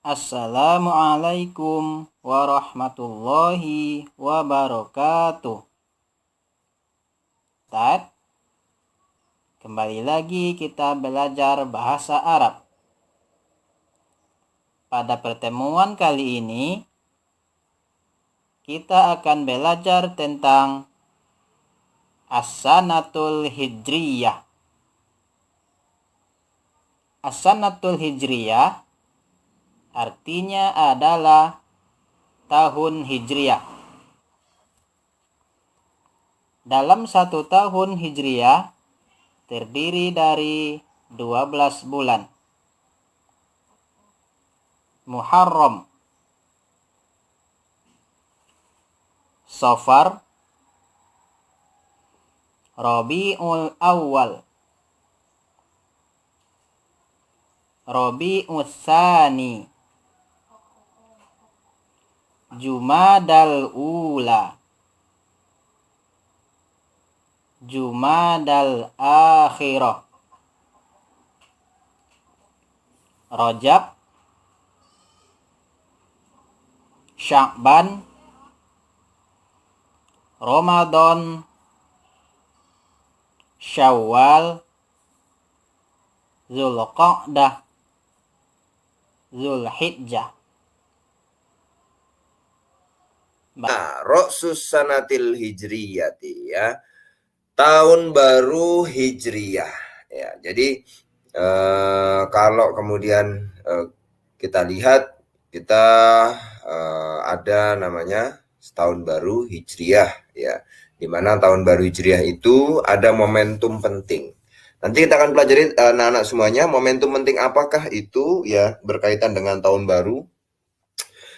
Assalamualaikum warahmatullahi wabarakatuh. Tad, kembali lagi kita belajar bahasa Arab. Pada pertemuan kali ini, kita akan belajar tentang As-Sanatul Hijriyah. As-Sanatul Hijriyah artinya adalah tahun Hijriyah. Dalam satu tahun Hijriyah terdiri dari 12 bulan. Muharram, Safar, Rabiul Awal, Rabiul Tsani, Jumadal Ula, Jumadal Akhirah, Rajab, Sya'ban, Ramadan, Syawal, Zulqa'dah, Zulhijjah. Ra'sus sanatil hijriyati, ya, tahun baru hijriyah, ya. Jadi kalau kemudian kita lihat, kita ada namanya tahun baru hijriyah, ya, dimana tahun baru hijriyah itu ada momentum penting. Nanti kita akan pelajari anak-anak semuanya, momentum penting apakah itu, ya, berkaitan dengan tahun baru.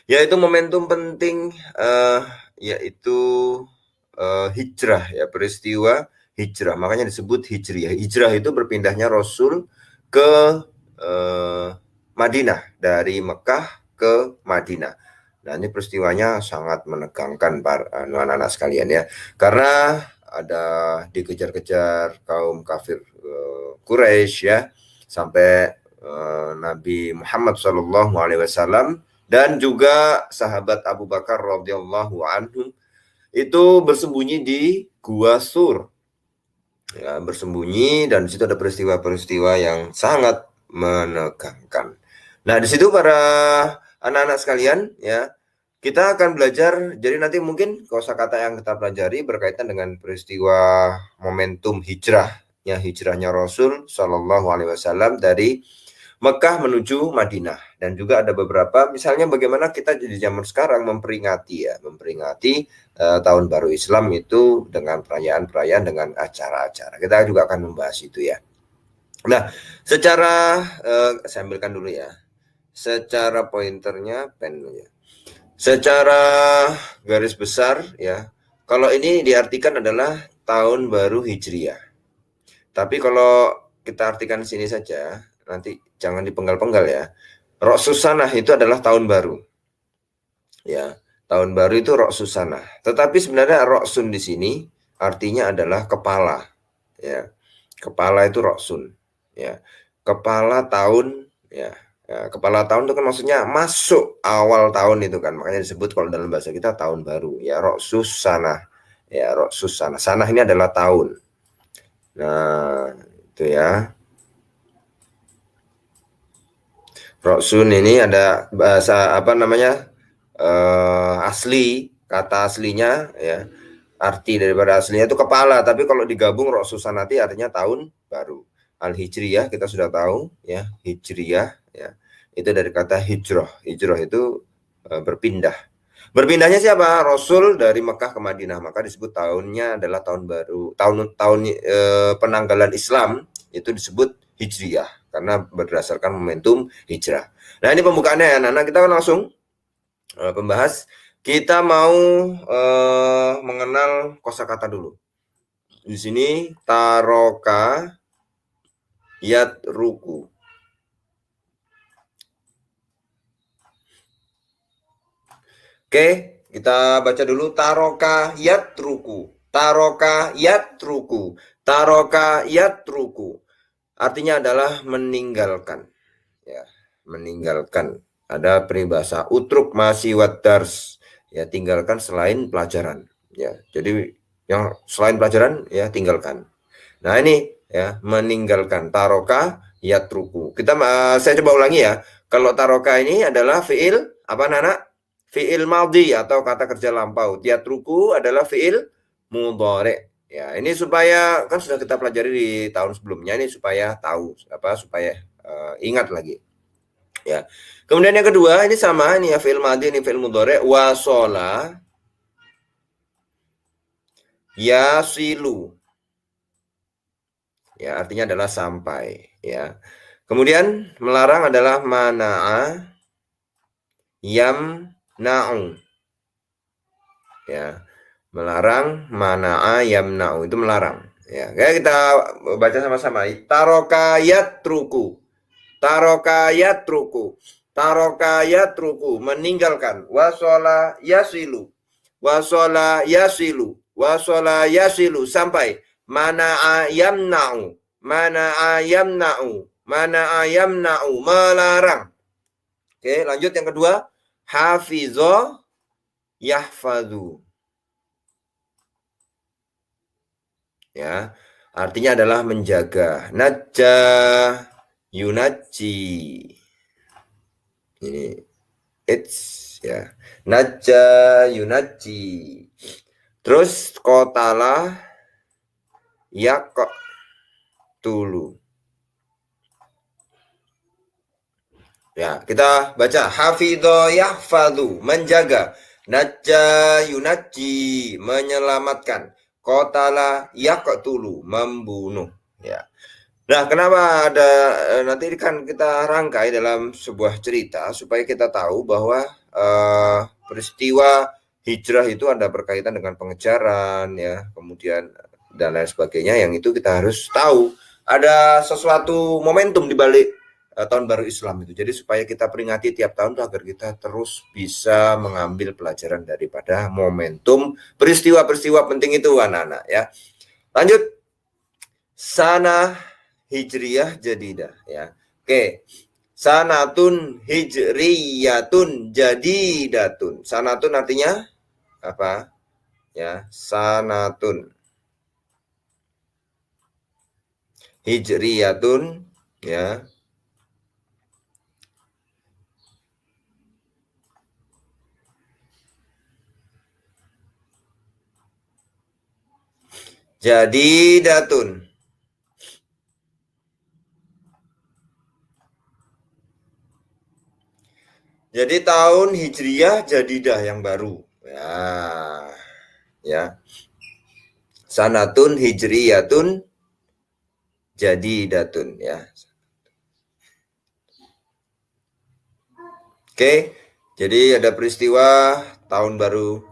Yaitu momentum penting yaitu hijrah, ya, peristiwa hijrah. Makanya disebut hijriyah. Hijrah itu berpindahnya Rasul ke Madinah, dari Mekah ke Madinah. Nah, ini peristiwanya sangat menegangkan para anak-anak sekalian, ya, karena ada dikejar-kejar kaum kafir Quraisy, ya, sampai Nabi Muhammad SAW dan juga sahabat Abu Bakar radhiyallahu anhu itu bersembunyi di Gua Sur, ya, bersembunyi, dan di situ ada peristiwa-peristiwa yang sangat menegangkan. Nah, di situ para anak-anak sekalian, ya, kita akan belajar. Jadi nanti mungkin kosakata yang kita pelajari berkaitan dengan peristiwa momentum hijrahnya Rasul Shallallahu Alaihi Wasallam dari Mekah menuju Madinah, dan juga ada beberapa, misalnya bagaimana kita di zaman sekarang memperingati tahun baru Islam itu dengan perayaan-perayaan, dengan acara-acara. Kita juga akan membahas itu, ya. Nah, secara saya ambilkan dulu, ya, secara pointernya, pennya. Secara garis besar, ya, kalau ini diartikan adalah tahun baru Hijriyah. Tapi kalau kita artikan sini saja, nanti jangan dipenggal-penggal, ya. Ra'sus sanah itu adalah tahun baru. Ya, tahun baru itu Ra'sus sanah. Tetapi sebenarnya Ra'sun di sini artinya adalah kepala, ya. Kepala itu Ra'sun, ya. Kepala tahun, ya. Ya, kepala tahun itu kan maksudnya masuk awal tahun itu kan. Makanya disebut kalau dalam bahasa kita tahun baru, ya, Ra'sus sanah. Ya, Ra'sus sanah. Sanah ini adalah tahun. Nah, itu, ya. Roksun ini ada bahasa apa namanya, asli, kata aslinya, ya, arti daripada aslinya itu kepala, tapi kalau digabung Roksusanati artinya tahun baru. Al-Hijriyah kita sudah tahu, ya, Hijriyah, ya, itu dari kata hijrah. Hijrah itu berpindah. Berpindahnya siapa? Rasul dari Mekah ke Madinah, maka disebut tahunnya adalah tahun baru. Tahun penanggalan Islam itu disebut Hijriyah karena berdasarkan momentum hijrah. Nah, ini pembukaannya, ya, anak-anak. Kita akan langsung pembahas. Kita mau mengenal kosakata dulu. Di sini taroka yatruku. Oke, kita baca dulu. Taroka yatruku. Taroka yatruku. Taroka yatruku. Artinya adalah meninggalkan, ya, meninggalkan. ada peribahasa utruk masih wadars, ya tinggalkan selain pelajaran, ya. Jadi yang selain pelajaran ya tinggalkan. Nah ini ya meninggalkan, taroka yatruku. Saya coba ulangi ya. Kalau taroka ini adalah fiil apa Nana? Fiil madhi atau kata kerja lampau. Yatruku adalah fiil mudhari. Ya, ini supaya kan sudah kita pelajari di tahun sebelumnya, ini supaya tahu apa, supaya ingat lagi. Ya. Kemudian yang kedua ini sama, ini ya fiil madhi, ini fiil mudhari. Wasola yasilu. Ya, artinya adalah sampai, ya. Kemudian melarang adalah mana'a yamna'u. Ya. Melarang mana'a yamna'u, itu melarang. Ya, kita baca sama-sama. Taroka yatruku. Taroka yatruku. Taroka yatruku, meninggalkan. Wasola yasilu. Wasola yasilu. Wasola yasilu, sampai. Mana'a yamna'u. Mana'a yamna'u. Mana'a yamna'u, melarang. Oke, lanjut yang kedua. Hafizho yahfadhu. Ya, artinya adalah menjaga. Najja yunaji. Ini it's ya. Najja yunaji. Terus qatala yaqtulu. Ya, kita baca hafidho yahfadhu, menjaga. Najja yunaji, menyelamatkan. Qatala yaqtulu, membunuh. Ya. Nah, kenapa ada nanti kan kita rangkai dalam sebuah cerita supaya kita tahu bahwa peristiwa hijrah itu ada berkaitan dengan pengejaran, ya, kemudian dan lain sebagainya, yang itu kita harus tahu ada sesuatu momentum di balik tahun baru Islam itu. Jadi supaya kita peringati tiap tahun itu agar kita terus bisa mengambil pelajaran daripada momentum peristiwa-peristiwa penting itu, anak-anak, ya. Lanjut, sana hijriyah jadidah, ya. Oke. Sanatun hijriyatun jadidatun. Sanatun artinya apa? Ya, sanatun hijriyatun, ya. Jadidatun. Jadi tahun hijriyah jadidah yang baru. Ya. Ya. Sanatun hijriyatun jadidatun, ya. Oke. Jadi ada peristiwa tahun baru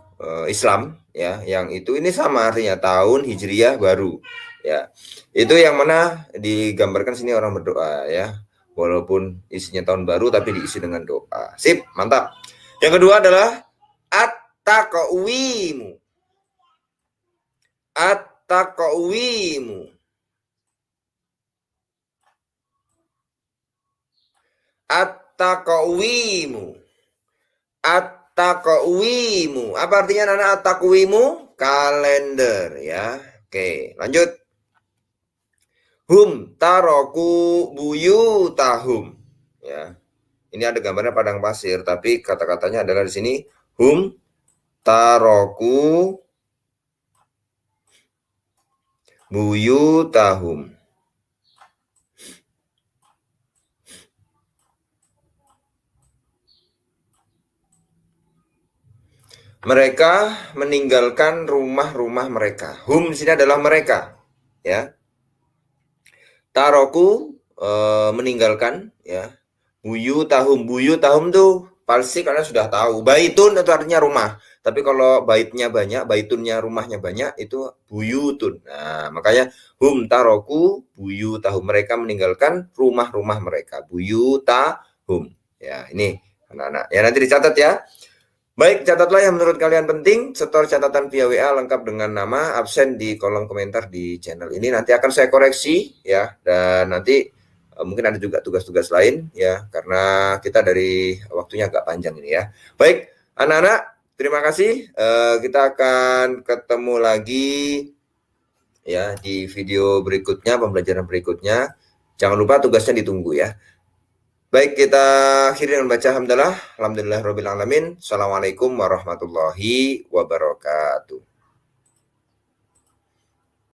Islam, ya, yang itu ini sama artinya tahun hijriyah baru, ya. Itu yang mana digambarkan sini orang berdoa, ya. Walaupun isinya tahun baru tapi diisi dengan doa. Sip, mantap. Yang kedua adalah at-taqwimu. At-taqwimu. At-taqwimu. At-taqwimu. Apa artinya Nana at-taqwimu? Kalender, ya. Oke, lanjut. Hum taroku buyutahum, ya. Ini ada gambarnya padang pasir, tapi kata-katanya adalah di sini hum taroku buyutahum. Mereka meninggalkan rumah-rumah mereka. Hum di sini adalah mereka, ya. Taroku meninggalkan, ya. Buyutahum, buyutahum tuh pasti kalian sudah tahu. Baitun itu artinya rumah. Tapi kalau baitnya banyak, baitunnya rumahnya banyak, itu buyutun. Nah, makanya hum taroku buyutahum, mereka meninggalkan rumah-rumah mereka. Buyutahum. Ya, ini anak-anak. Ya, nanti dicatat ya. Baik, catatlah yang menurut kalian penting. Setor catatan via WA lengkap dengan nama, absen di kolom komentar di channel ini. Nanti akan saya koreksi, ya. Dan nanti Mungkin ada juga tugas-tugas lain ya, karena kita dari waktunya agak panjang ini ya. Baik, anak-anak, terima kasih. Kita akan ketemu lagi ya di video berikutnya, pembelajaran berikutnya. Jangan lupa tugasnya ditunggu ya. Baik, kita akhiri dengan baca hamdalah. Alhamdulillahirabbil alamin. Assalamualaikum warahmatullahi wabarakatuh.